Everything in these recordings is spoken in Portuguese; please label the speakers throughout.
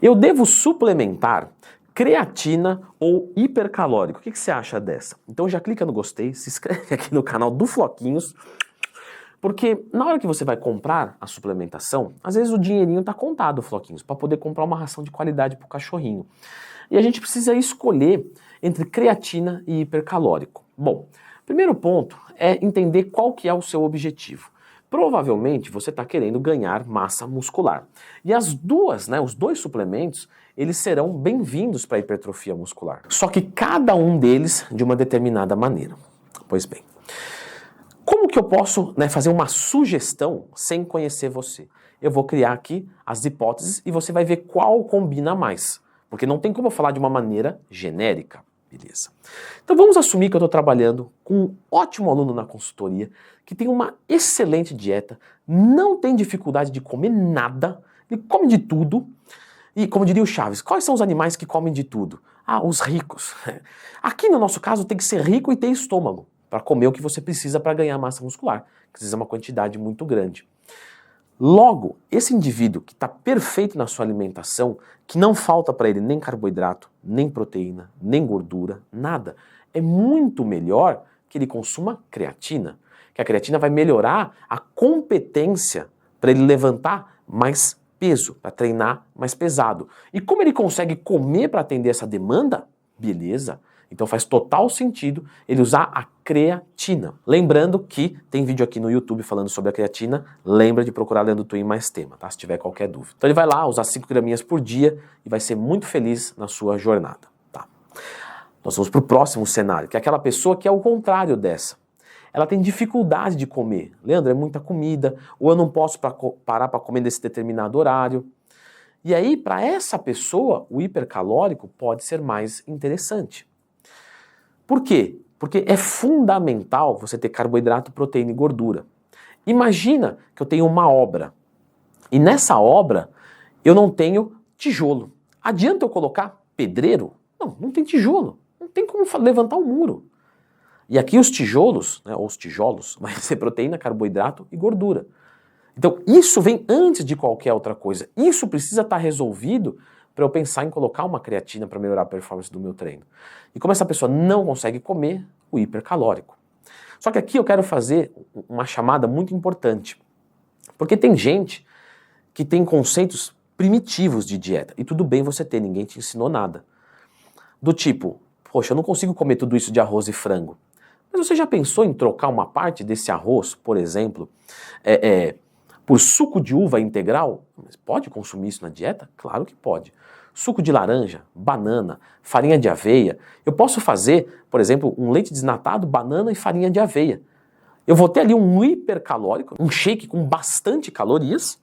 Speaker 1: Eu devo suplementar creatina ou hipercalórico? O que você acha dessa? Então já clica no gostei, se inscreve aqui no canal do Floquinhos, porque na hora que você vai comprar a suplementação, às vezes o dinheirinho tá contado, Floquinhos, para poder comprar uma ração de qualidade pro cachorrinho. E a gente precisa escolher entre creatina e hipercalórico. Bom, primeiro ponto é entender qual que é o seu objetivo. Provavelmente você está querendo ganhar massa muscular. E as duas, os dois suplementos, eles serão bem-vindos para a hipertrofia muscular. Só que cada um deles de uma determinada maneira. Pois bem, como que eu posso fazer uma sugestão sem conhecer você? Eu vou criar aqui as hipóteses e você vai ver qual combina mais. Porque não tem como eu falar de uma maneira genérica. Beleza. Então vamos assumir que eu estou trabalhando com um ótimo aluno na consultoria, que tem uma excelente dieta, não tem dificuldade de comer nada, ele come de tudo. E como diria o Chaves, quais são os animais que comem de tudo? Ah, os ricos. Aqui no nosso caso tem que ser rico e ter estômago para comer o que você precisa para ganhar massa muscular, que precisa uma quantidade muito grande. Logo, esse indivíduo que está perfeito na sua alimentação, que não falta para ele nem carboidrato, nem proteína, nem gordura, nada, é muito melhor que ele consuma creatina, que a creatina vai melhorar a competência para ele levantar mais peso, para treinar mais pesado. E como ele consegue comer para atender essa demanda, beleza. Então faz total sentido ele usar a creatina. Lembrando que tem vídeo aqui no YouTube falando sobre a creatina, lembra de procurar Leandro Twin mais tema, tá? Se tiver qualquer dúvida. Então ele vai lá usar 5 graminhas por dia e vai ser muito feliz na sua jornada, tá? Nós vamos para o próximo cenário, que é aquela pessoa que é o contrário dessa. Ela tem dificuldade de comer. Leandro, é muita comida, ou eu não posso parar para comer nesse determinado horário. E aí, para essa pessoa, o hipercalórico pode ser mais interessante. Por quê? Porque é fundamental você ter carboidrato, proteína e gordura. Imagina que eu tenho uma obra e nessa obra eu não tenho tijolo. Adianta eu colocar pedreiro? Não, não tem tijolo. Não tem como levantar um muro. E aqui os tijolos, ou os tijolos, vai ser proteína, carboidrato e gordura. Então isso vem antes de qualquer outra coisa. Isso precisa estar resolvido para eu pensar em colocar uma creatina para melhorar a performance do meu treino. E como essa pessoa não consegue comer, o hipercalórico. Só que aqui eu quero fazer uma chamada muito importante. Porque tem gente que tem conceitos primitivos de dieta. E tudo bem você ter, ninguém te ensinou nada. Do tipo, poxa, eu não consigo comer tudo isso de arroz e frango. Mas você já pensou em trocar uma parte desse arroz, por exemplo, por suco de uva integral? Mas pode consumir isso na dieta? Claro que pode. Suco de laranja, banana, farinha de aveia. Eu posso fazer, por exemplo, um leite desnatado, banana e farinha de aveia. Eu vou ter ali um hipercalórico, um shake com bastante calorias,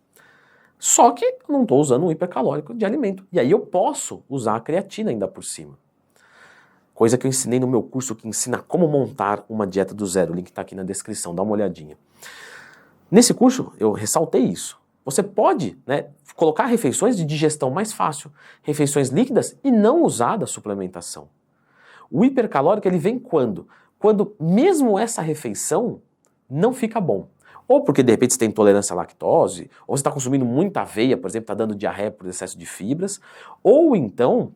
Speaker 1: só que eu não estou usando um hipercalórico de alimento. E aí eu posso usar a creatina ainda por cima. Coisa que eu ensinei no meu curso que ensina como montar uma dieta do zero. O link está aqui na descrição, dá uma olhadinha. Nesse curso eu ressaltei isso. Você pode colocar refeições de digestão mais fácil, refeições líquidas e não usar da suplementação. O hipercalórico ele vem quando? Quando mesmo essa refeição não fica bom. Ou porque de repente você tem intolerância à lactose, ou você está consumindo muita aveia, por exemplo, está dando diarreia por excesso de fibras, ou então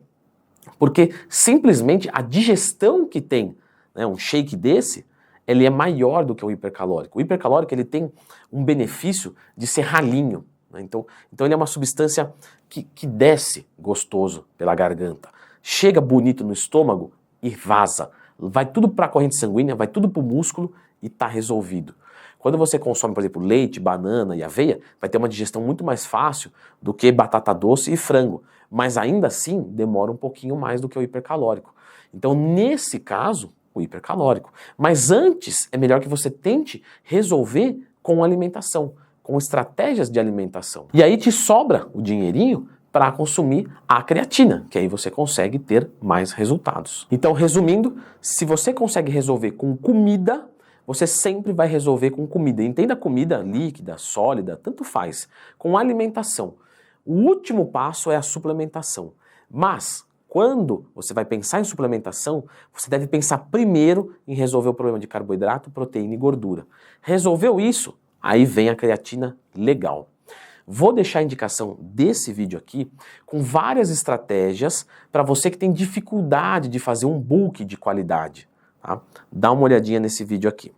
Speaker 1: porque simplesmente a digestão que tem um shake desse, ele é maior do que o hipercalórico. O hipercalórico ele tem um benefício de ser ralinho. Então ele é uma substância que desce gostoso pela garganta. Chega bonito no estômago e vaza. Vai tudo para a corrente sanguínea, vai tudo para o músculo e está resolvido. Quando você consome, por exemplo, leite, banana e aveia, vai ter uma digestão muito mais fácil do que batata doce e frango. Mas ainda assim, demora um pouquinho mais do que o hipercalórico. Então, nesse caso, o hipercalórico. Mas antes, é melhor que você tente resolver com alimentação, com estratégias de alimentação. E aí te sobra o dinheirinho para consumir a creatina, que aí você consegue ter mais resultados. Então, resumindo, se você consegue resolver com comida, você sempre vai resolver com comida. Entenda comida líquida, sólida, tanto faz. Com alimentação. O último passo é a suplementação. Mas, quando você vai pensar em suplementação, você deve pensar primeiro em resolver o problema de carboidrato, proteína e gordura. Resolveu isso? Aí vem a creatina legal. Vou deixar a indicação desse vídeo aqui com várias estratégias para você que tem dificuldade de fazer um book de qualidade. Tá? Dá uma olhadinha nesse vídeo aqui.